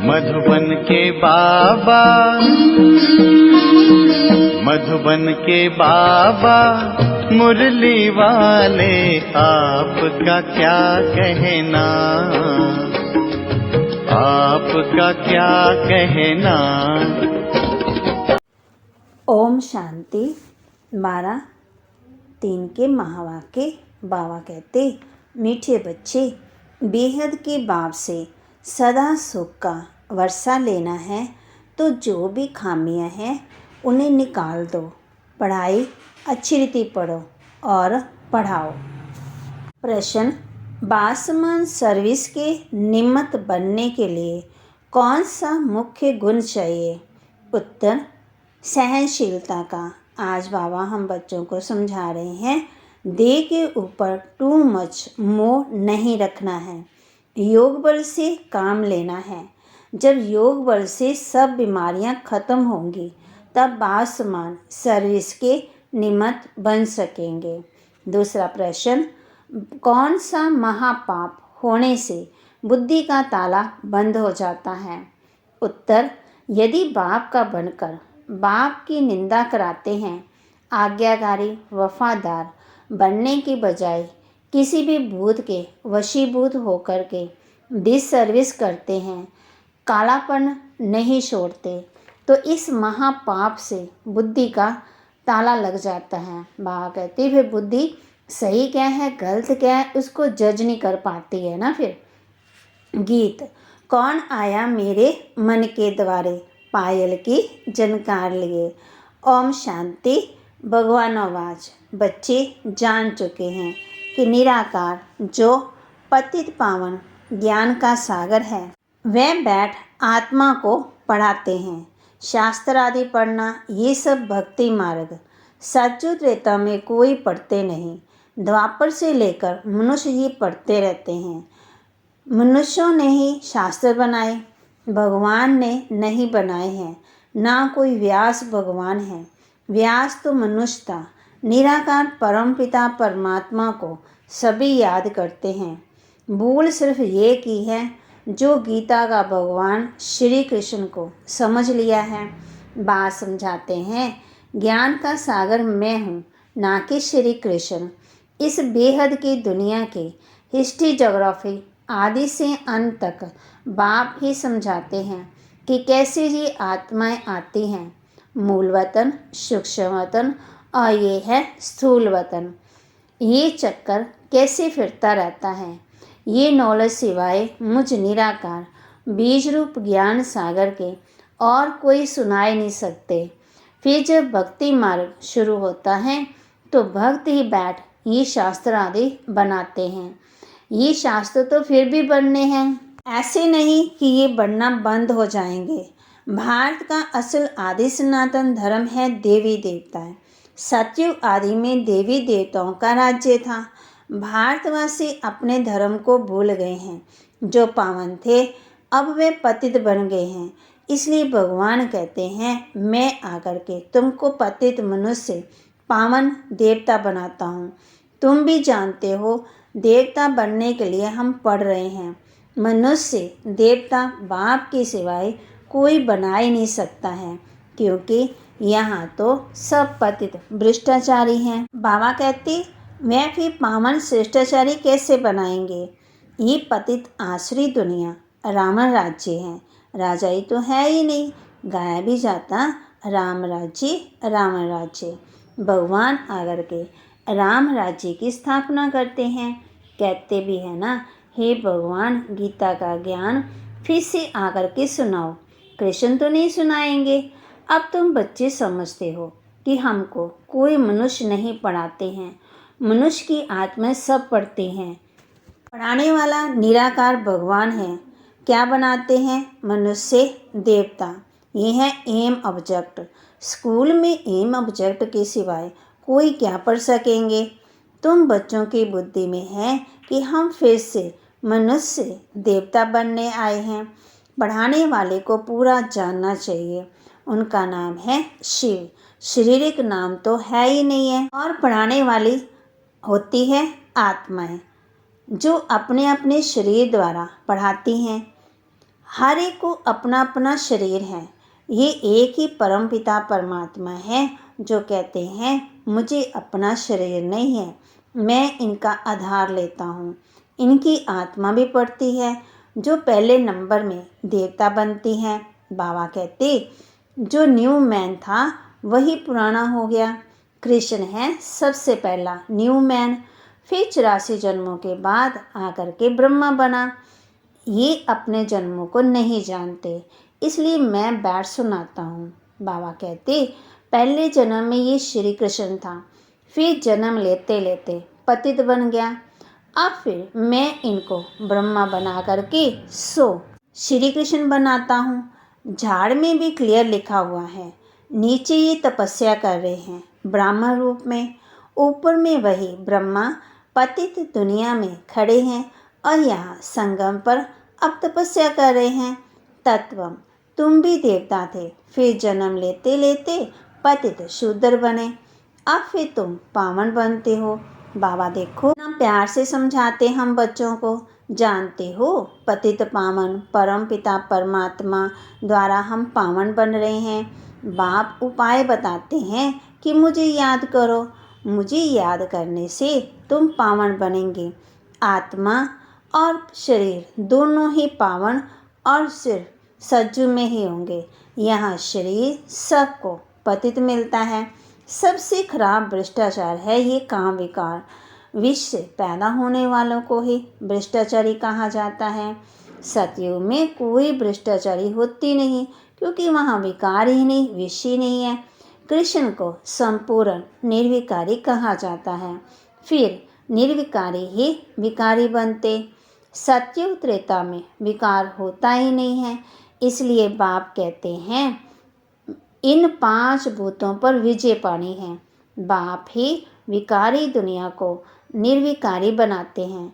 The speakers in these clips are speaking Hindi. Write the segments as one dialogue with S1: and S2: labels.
S1: मधुबन के बाबा, मधुबन के बाबा मुरली वाले, आपका क्या कहना, आपका क्या कहना।
S2: ओम शांति। 12:3 के महावाक्य। बाबा कहते, मीठे बच्चे, बेहद के बाप से सदा सुख का वर्षा लेना है तो जो भी खामियां हैं उन्हें निकाल दो। पढ़ाई अच्छी रीति पढ़ो और पढ़ाओ। प्रश्न, बासमान सर्विस के निमित्त बनने के लिए कौन सा मुख्य गुण चाहिए? उत्तर, सहनशीलता का। आज बाबा हम बच्चों को समझा रहे हैं, देह के ऊपर टू मच मोह नहीं रखना है, योग बल से काम लेना है। जब योग बल से सब बीमारियां खत्म होंगी तब बासमान सर्विस के निमित्त बन सकेंगे। दूसरा प्रश्न, कौन सा महापाप होने से बुद्धि का ताला बंद हो जाता है? उत्तर, यदि बाप का बनकर बाप की निंदा कराते हैं, आज्ञाकारी वफादार बनने की बजाय किसी भी भूत के वशीभूत होकर के डिसर्विस करते हैं, कालापन नहीं छोड़ते, तो इस महापाप से बुद्धि का ताला लग जाता है। बाबा कहते फिर बुद्धि सही क्या है गलत क्या है उसको जज नहीं कर पाती है ना। फिर गीत, कौन आया मेरे मन के द्वारे, पायल की जनकार लिए। ओम शांति। भगवान आवाज, बच्चे जान चुके हैं कि निराकार जो पतित पावन ज्ञान का सागर है वह बैठ आत्मा को पढ़ाते हैं। शास्त्र आदि पढ़ना ये सब भक्ति मार्ग, सच्चु त्रेता में कोई पढ़ते नहीं। द्वापर से लेकर मनुष्य ही पढ़ते रहते हैं। मनुष्यों ने ही शास्त्र बनाए, भगवान ने नहीं बनाए हैं। ना कोई व्यास भगवान है, व्यास तो मनुष्य था। निराकार परमपिता परमात्मा को सभी याद करते हैं। भूल सिर्फ ये की है जो गीता का भगवान श्री कृष्ण को समझ लिया है। बात समझाते हैं, ज्ञान का सागर मैं हूँ, ना कि श्री कृष्ण। इस बेहद की दुनिया के हिस्ट्री जोग्राफी आदि से अंत तक बाप ही समझाते हैं कि कैसे ये आत्माएं आती हैं। मूल वतन, सूक्ष्म वतन और ये है स्थूल वतन। ये चक्कर कैसे फिरता रहता है, ये नॉलेज सिवाय मुझ निराकार बीज रूप ज्ञान सागर के और कोई सुनाई नहीं सकते। फिर जब भक्ति मार्ग शुरू होता है तो भक्त ही बैठ ये शास्त्र आदि बनाते हैं। ये शास्त्र तो फिर भी बनने हैं, ऐसे नहीं कि ये बनना बंद हो जाएंगे। भारत का असल आदि सनातन धर्म है देवी देवता। सतयुग आदि में देवी देवताओं का राज्य था। भारतवासी अपने धर्म को भूल गए हैं, जो पावन थे अब वे पतित बन गए हैं। इसलिए भगवान कहते हैं, मैं आकर के तुमको पतित मनुष्य से पावन देवता बनाता हूँ। तुम भी जानते हो देवता बनने के लिए हम पढ़ रहे हैं। मनुष्य देवता बाप के सिवाय कोई बना ही नहीं सकता है, क्योंकि यहाँ तो सब पतित भ्रष्टाचारी हैं। बाबा कहते, मैं फिर पावन श्रेष्ठाचारी कैसे बनाएंगे? ये पतित आश्री दुनिया रावण राज्य है, राजा ही तो है ही नहीं, गाया भी जाता राम राज्य रावण राज्य। भगवान आकर के राम राज्य की स्थापना करते हैं, कहते भी है ना, हे भगवान गीता का ज्ञान फिर से आकर के सुनाओ। कृष्ण तो नहीं सुनाएंगे। अब तुम बच्चे समझते हो कि हमको कोई मनुष्य नहीं पढ़ाते हैं, मनुष्य की आत्मा सब पढ़ते हैं। पढ़ाने वाला निराकार भगवान है। क्या बनाते हैं? मनुष्य देवता। ये है एम ऑब्जेक्ट। स्कूल में एम ऑब्जेक्ट के सिवाय कोई क्या पढ़ सकेंगे? तुम बच्चों की बुद्धि में है कि हम फिर से मनुष्य देवता बनने आए हैं। पढ़ाने वाले को पूरा जानना चाहिए। उनका नाम है शिव, शारीरिक नाम तो है ही नहीं है। और पढ़ाने वाली होती है आत्माएं, जो अपने अपने शरीर द्वारा पढ़ाती हैं। हर एक को अपना अपना शरीर है। ये एक ही परमपिता परमात्मा है जो कहते हैं मुझे अपना शरीर नहीं है, मैं इनका आधार लेता हूँ। इनकी आत्मा भी पड़ती है जो पहले नंबर में देवता बनती हैं। बाबा कहते जो न्यू मैन था वही पुराना हो गया। कृष्ण है सबसे पहला न्यू मैन, फिर 84 जन्मों के बाद आकर के ब्रह्मा बना। ये अपने जन्मों को नहीं जानते, इसलिए मैं बैठ सुनाता हूँ। बाबा कहते पहले जन्म में ये श्री कृष्ण था, फिर जन्म लेते लेते पतित बन गया। अब फिर मैं इनको ब्रह्मा बना करके श्री कृष्ण बनाता हूँ। झाड़ में भी क्लियर लिखा हुआ है, नीचे ये तपस्या कर रहे हैं ब्राह्मण रूप में, ऊपर में वही ब्रह्मा पतित दुनिया में खड़े हैं और यहाँ संगम पर अब तपस्या कर रहे हैं। तत्वम तुम भी देवता थे, फिर जन्म लेते लेते पतित शूद्र बने, अब फिर तुम पावन बनते हो। बाबा देखो ना प्यार से समझाते हम बच्चों को। जानते हो पतित पावन परम पिता परमात्मा द्वारा हम पावन बन रहे हैं। बाप उपाय बताते हैं कि मुझे याद करो, मुझे याद करने से तुम पावन बनेंगे। आत्मा और शरीर दोनों ही पावन और सिर्फ सज्जु में ही होंगे। यहाँ शरीर सबको पतित मिलता है। सबसे खराब भ्रष्टाचार है ये काम विकार। विष से पैदा होने वालों को ही भ्रष्टाचारी कहा जाता है। सतयुग में कोई भ्रष्टाचारी होती नहीं, क्योंकि वहाँ विकार ही नहीं, विष ही नहीं है। कृष्ण को संपूर्ण निर्विकारी कहा जाता है, फिर निर्विकारी ही विकारी बनते। सतयुग त्रेता में विकार होता ही नहीं है, इसलिए बाप कहते हैं इन 5 भूतों पर विजय पानी है। बाप ही विकारी दुनिया को निर्विकारी बनाते हैं।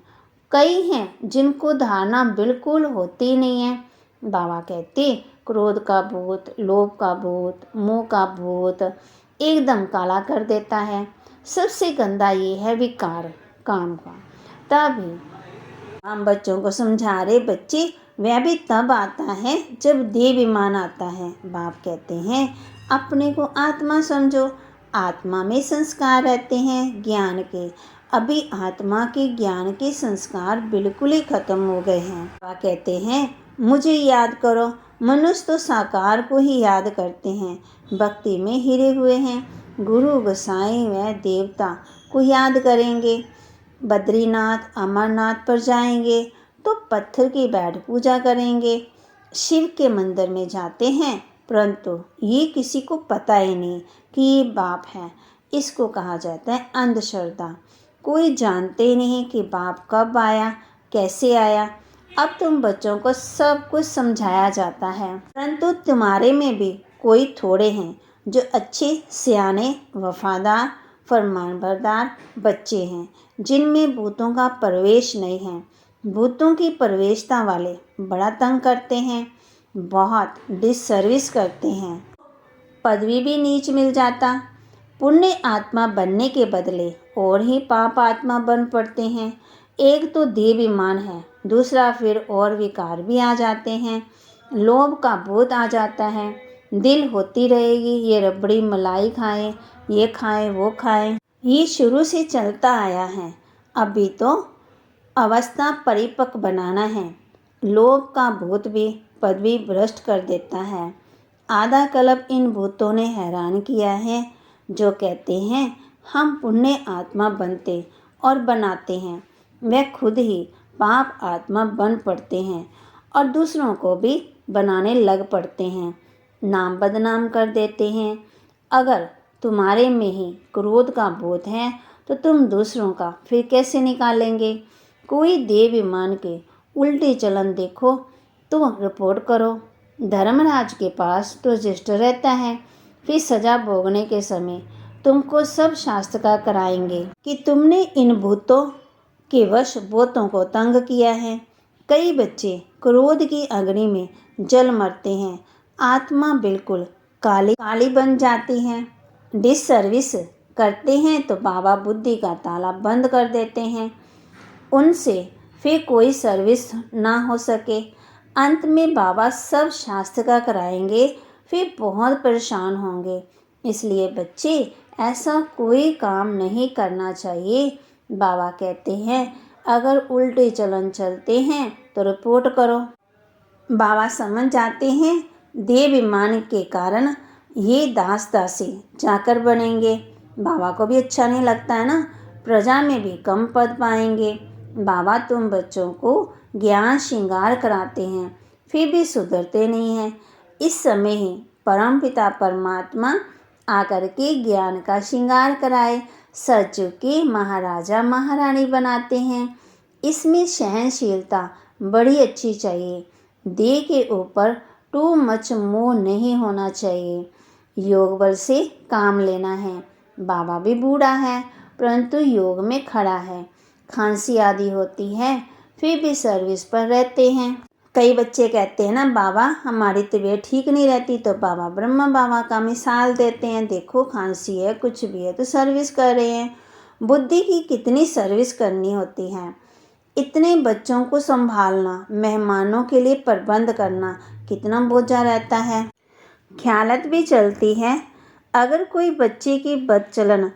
S2: कई हैं जिनको धारणा बिल्कुल होती नहीं है। बाबा कहते क्रोध का भूत, लोभ का भूत, मोह का भूत एकदम काला कर देता है। सबसे गंदा ये है विकार काम का। तभी हम बच्चों को समझा रहे बच्चे वह भी तब आता है जब देवाभिमान आता है। बाप कहते हैं अपने को आत्मा समझो, आत्मा में संस्कार रहते हैं ज्ञान के। अभी आत्मा के ज्ञान के संस्कार बिल्कुल ही खत्म हो गए हैं। बाप कहते हैं मुझे याद करो। मनुष्य तो साकार को ही याद करते हैं, भक्ति में हिरे हुए हैं। गुरु गोसाई व देवता को याद करेंगे। बद्रीनाथ अमरनाथ पर जाएंगे तो पत्थर की बैठ पूजा करेंगे। शिव के मंदिर में जाते हैं, परंतु ये किसी को पता ही नहीं कि ये बाप है। इसको कहा जाता है अंधश्रद्धा। कोई जानते ही नहीं कि बाप कब आया, कैसे आया। अब तुम बच्चों को सब कुछ समझाया जाता है, परंतु तुम्हारे में भी कोई थोड़े हैं जो अच्छे सियाने वफादार फरमानबरदार बच्चे हैं, जिनमें भूतों का प्रवेश नहीं है। भूतों की प्रवेशता वाले बड़ा तंग करते हैं, बहुत डिससर्विस करते हैं, पदवी भी नीच मिल जाता। पुण्य आत्मा बनने के बदले और ही पाप आत्मा बन पड़ते हैं। एक तो देवाभिमान है, दूसरा फिर और विकार भी आ जाते हैं। लोभ का भूत आ जाता है। दिल होती रहेगी ये रबड़ी मलाई खाएं, ये खाएं वो खाएं। ये शुरू से चलता आया है, अभी तो अवस्था परिपक्व बनाना है। लोभ का भूत भी पदवी भ्रष्ट कर देता है। आधा कल्प इन भूतों ने हैरान किया है, जो कहते हैं हम पुण्य आत्मा बनते और बनाते हैं, वे खुद ही पाप आत्मा बन पड़ते हैं और दूसरों को भी बनाने लग पड़ते हैं, नाम बदनाम कर देते हैं। अगर तुम्हारे में ही क्रोध का भूत है तो तुम दूसरों का फिर कैसे निकालेंगे। कोई देवाभिमान के उल्टे चलन देखो तो रिपोर्ट करो। धर्मराज के पास तो रजिस्टर रहता है, फिर सजा भोगने के समय तुमको सब शास्त्र का कराएंगे कि तुमने इन भूतों के वश भूतों को तंग किया है। कई बच्चे क्रोध की अग्नि में जल मरते हैं, आत्मा बिल्कुल काली बन जाती है। डिससर्विस करते हैं तो बाबा बुद्धि का ताला बंद कर देते हैं, उनसे फिर कोई सर्विस ना हो सके। अंत में बाबा सब शास्त्र का कराएंगे, फिर बहुत परेशान होंगे। इसलिए बच्चे ऐसा कोई काम नहीं करना चाहिए। बाबा कहते हैं अगर उल्टे चलन चलते हैं तो रिपोर्ट करो। बाबा समझ जाते हैं देवाभिमान के कारण ये दास दासी चाकर बनेंगे। बाबा को भी अच्छा नहीं लगता है ना, प्रजा में भी कम पद पाएंगे। बाबा तुम बच्चों को ज्ञान श्रृंगार कराते हैं, फिर भी सुधरते नहीं हैं। इस समय ही परमपिता परमात्मा आकर के ज्ञान का श्रृंगार कराए, सचु के महाराजा महारानी बनाते हैं। इसमें सहनशीलता बड़ी अच्छी चाहिए। देह के ऊपर टू मच मोह नहीं होना चाहिए। योग बल से काम लेना है। बाबा भी बूढ़ा है परंतु योग में खड़ा है। खांसी आदि होती है फिर भी सर्विस पर रहते हैं। कई बच्चे कहते हैं ना बाबा हमारी तबीयत ठीक नहीं रहती, तो बाबा ब्रह्मा बाबा का मिसाल देते हैं, देखो खांसी है कुछ भी है तो सर्विस कर रहे हैं। बुद्धि की कितनी सर्विस करनी होती है। इतने बच्चों को संभालना, मेहमानों के लिए प्रबंध करना कितना बोझा रहता है। ख्यालत भी चलती है अगर कोई बच्चे की बदचलन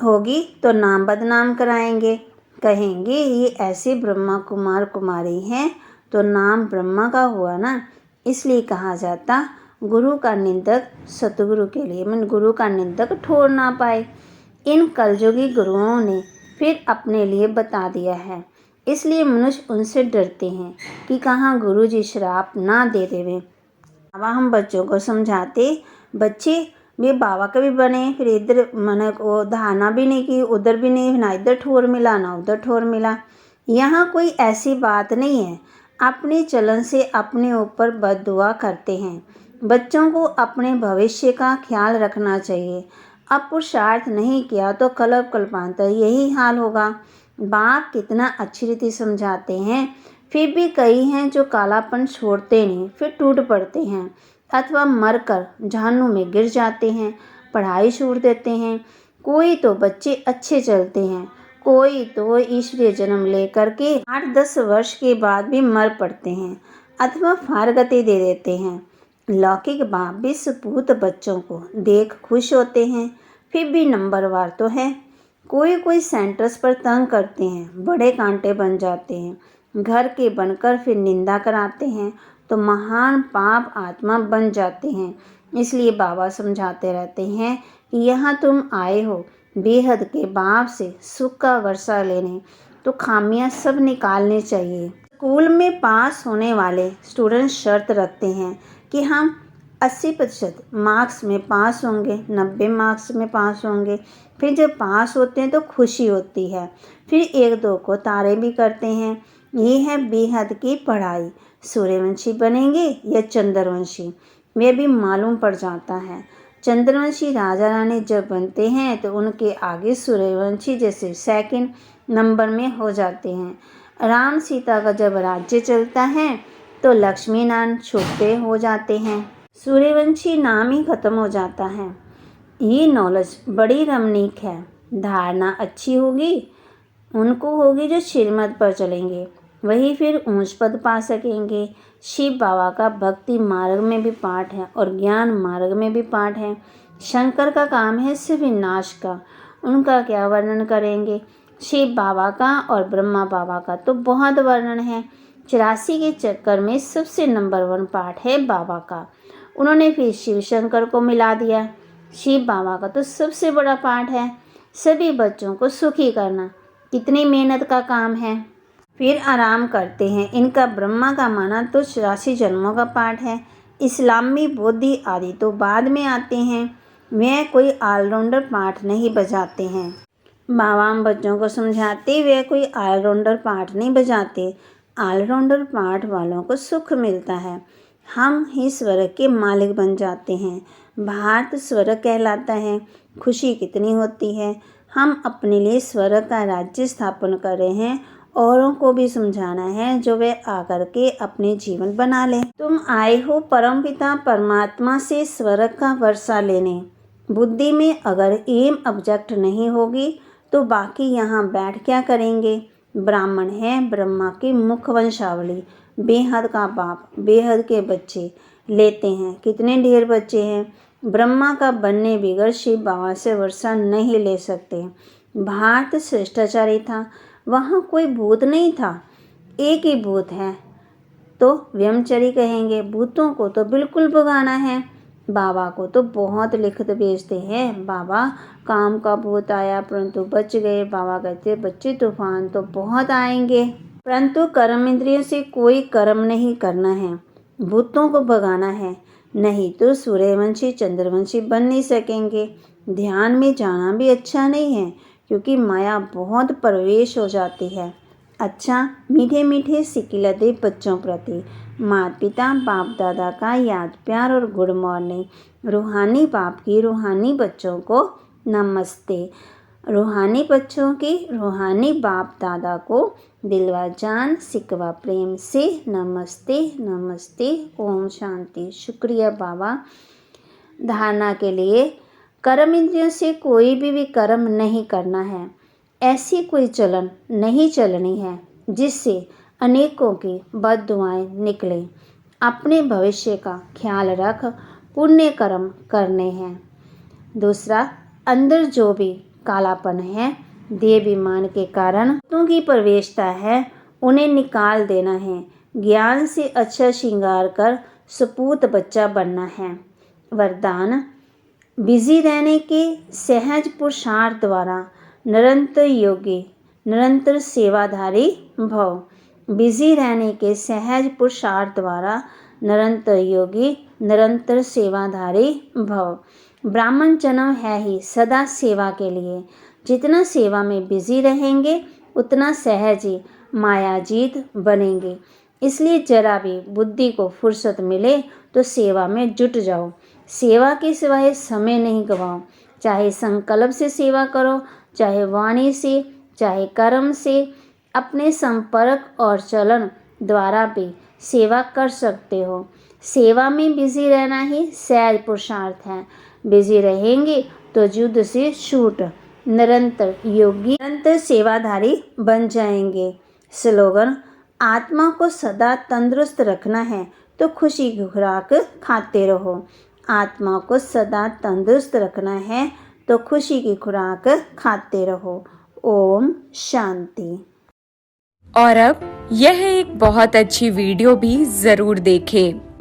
S2: होगी तो नाम बदनाम कराएंगे, कहेंगे ये ऐसे ब्रह्मा कुमार कुमारी हैं तो नाम ब्रह्मा का हुआ ना। इसलिए कहा जाता गुरु का निंदक सतगुरु के लिए गुरु का निंदक ठोर ना पाए। इन कलयुगी गुरुओं ने फिर अपने लिए बता दिया है, इसलिए मनुष्य उनसे डरते हैं कि कहाँ गुरु जी श्राप ना दे देवे। बाबा हम बच्चों को समझाते, बच्चे वे बाबा के भी बने, फिर इधर मैंने वो धारणा भी नहीं की, उधर भी नहीं, ना इधर ठोर मिला ना उधर ठोर मिला। यहाँ कोई ऐसी बात नहीं है। अपने चलन से अपने ऊपर बद्दुआ करते हैं। बच्चों को अपने भविष्य का ख्याल रखना चाहिए। अब पुरुषार्थ नहीं किया तो कल्प कल्पांतर यही हाल होगा। बाप कितना अच्छी रीति समझाते हैं, फिर भी कई हैं जो कालापन छोड़ते नहीं, फिर टूट पड़ते हैं अथवा मरकर जहन्नुम में गिर जाते हैं, पढ़ाई छोड़ देते हैं। कोई तो बच्चे अच्छे चलते हैं, कोई तो ईश्वरीय जन्म लेकर के 8-10 वर्ष के बाद भी मर पड़ते हैं अथवा फारगति दे देते हैं। लौकिक बाप भी सपूत बच्चों को देख खुश होते हैं, फिर भी नंबरवार तो है। कोई कोई सेंटर्स पर तंग करते हैं, बड़े कांटे बन जाते हैं, घर के बनकर फिर निंदा कराते हैं तो महान पाप आत्मा बन जाते हैं। इसलिए बाबा समझाते रहते हैं कि यहाँ तुम आए हो बेहद के बाप से सुख का वर्षा लेने, तो खामियां सब निकालनी चाहिए। स्कूल में पास होने वाले स्टूडेंट शर्त रखते हैं कि हम 80% मार्क्स में पास होंगे, 90 मार्क्स में पास होंगे। फिर जब पास होते हैं तो खुशी होती है, फिर 1-2 को तारे भी करते हैं। ये है बेहद की पढ़ाई। सूर्यवंशी बनेंगे या चंद्रवंशी वे भी मालूम पड़ जाता है। चंद्रवंशी राजा रानी जब बनते हैं तो उनके आगे सूर्यवंशी जैसे सेकंड नंबर में हो जाते हैं। राम सीता का जब राज्य चलता है तो लक्ष्मी नारायण छोटे हो जाते हैं, सूर्यवंशी नाम ही खत्म हो जाता है। ये नॉलेज बड़ी रमणीक है। धारणा अच्छी होगी उनको होगी जो श्रीमत पर चलेंगे, वही फिर ऊंच पद पा सकेंगे। शिव बाबा का भक्ति मार्ग में भी पाठ है और ज्ञान मार्ग में भी पाठ है। शंकर का काम है सिर्फ विनाश का, उनका क्या वर्णन करेंगे। शिव बाबा का और ब्रह्मा बाबा का तो बहुत वर्णन है। 84 के चक्कर में सबसे नंबर 1 पाठ है बाबा का। उन्होंने फिर शिव शंकर को मिला दिया। शिव बाबा का तो सबसे बड़ा पाठ है सभी बच्चों को सुखी करना। कितनी मेहनत का काम है। फिर आराम करते हैं। इनका ब्रह्मा का माना तो 84 जन्मों का पाठ है। इस्लामी बुद्धि आदि तो बाद में आते हैं। वे कोई ऑलराउंडर पाठ नहीं बजाते हैं। बाबा हम बच्चों को समझाते वे कोई ऑलराउंडर पाठ नहीं बजाते। ऑलराउंडर पाठ वालों को सुख मिलता है। हम ही स्वर्ग के मालिक बन जाते हैं। भारत स्वर्ग कहलाता है। खुशी कितनी होती है। हम अपने लिए स्वर्ग का राज्य स्थापन कर रहे हैं, औरों को भी समझाना है जो वे आकर के अपने जीवन बना लें। तुम आए हो परमपिता परमात्मा से स्वर्ग का वर्षा लेने। बुद्धि में अगर एम ऑब्जेक्ट नहीं होगी तो बाकी यहाँ बैठ क्या करेंगे। ब्राह्मण है ब्रह्मा की मुख वंशावली, बेहद का बाप बेहद के बच्चे लेते हैं। कितने ढेर बच्चे हैं। ब्रह्मा का बनने बिगड़ शिव बाबा से वर्षा नहीं ले सकते। भारत श्रेष्ठाचारी था, वहाँ कोई भूत नहीं था। एक ही भूत है तो ब्रह्मचरी कहेंगे। भूतों को तो बिल्कुल भगाना है। बाबा को तो बहुत लिखत भेजते हैं, बाबा काम का भूत आया परंतु बच गए। बाबा कहते बच्चे तूफान तो बहुत आएंगे, परंतु कर्म इंद्रियों से कोई कर्म नहीं करना है, भूतों को भगाना है, नहीं तो सूर्यवंशी चंद्रवंशी बन नहीं सकेंगे। ध्यान में जाना भी अच्छा नहीं है क्योंकि माया बहुत प्रवेश हो जाती है। अच्छा, मीठे मीठे सिकिलते बच्चों प्रति माता पिता बाप दादा का याद प्यार और गुड मॉर्निंग। रूहानी बाप की रूहानी बच्चों को नमस्ते। रूहानी बच्चों की रूहानी बाप दादा को दिलवा जान सिकवा प्रेम से नमस्ते नमस्ते। ओम शांति। शुक्रिया बाबा। धारणा के लिए कर्म इंद्रियों से कोई भी कर्म नहीं करना है। ऐसी कोई चलन नहीं चलनी है जिससे अनेकों की बद्दुआएं निकले। अपने भविष्य का ख्याल रख, पुण्य कर्म करने हैं। दूसरा, अंदर जो भी कालापन है, देहाभिमान के कारण भूतों की प्रवेशता है, उन्हें निकाल देना है। ज्ञान से अच्छा श्रृंगार कर सपूत बच्चा बनना है। वरदान, बिजी रहने के सहज पुरुषार्थ द्वारा निरंतर योगी निरंतर सेवाधारी भव। बिजी रहने के सहज पुरुषार्थ द्वारा निरंतर योगी निरंतर सेवाधारी भव। ब्राह्मण जन्म है ही सदा सेवा के लिए। जितना सेवा में बिजी रहेंगे उतना सहज ही मायाजीत बनेंगे। इसलिए जरा भी बुद्धि को फुर्सत मिले तो सेवा में जुट जाओ। सेवा के सिवाय समय नहीं गवाओ। चाहे संकल्प से सेवा करो, चाहे वाणी से, चाहे कर्म से। अपने संपर्क और चलन द्वारा भी सेवा कर सकते हो। सेवा में बिजी रहना ही सहज पुरुषार्थ है। बिजी रहेंगे तो युद्ध से छूट निरंतर योगी निरंतर सेवाधारी बन जाएंगे। स्लोगन, आत्मा को सदा तंदुरुस्त रखना है तो खुशी की खुराक खाते रहो। आत्मा को सदा तंदुरुस्त रखना है तो खुशी की खुराक खाते रहो। ओम शांति।
S3: और अब यह एक बहुत अच्छी वीडियो भी ज़रूर देखें।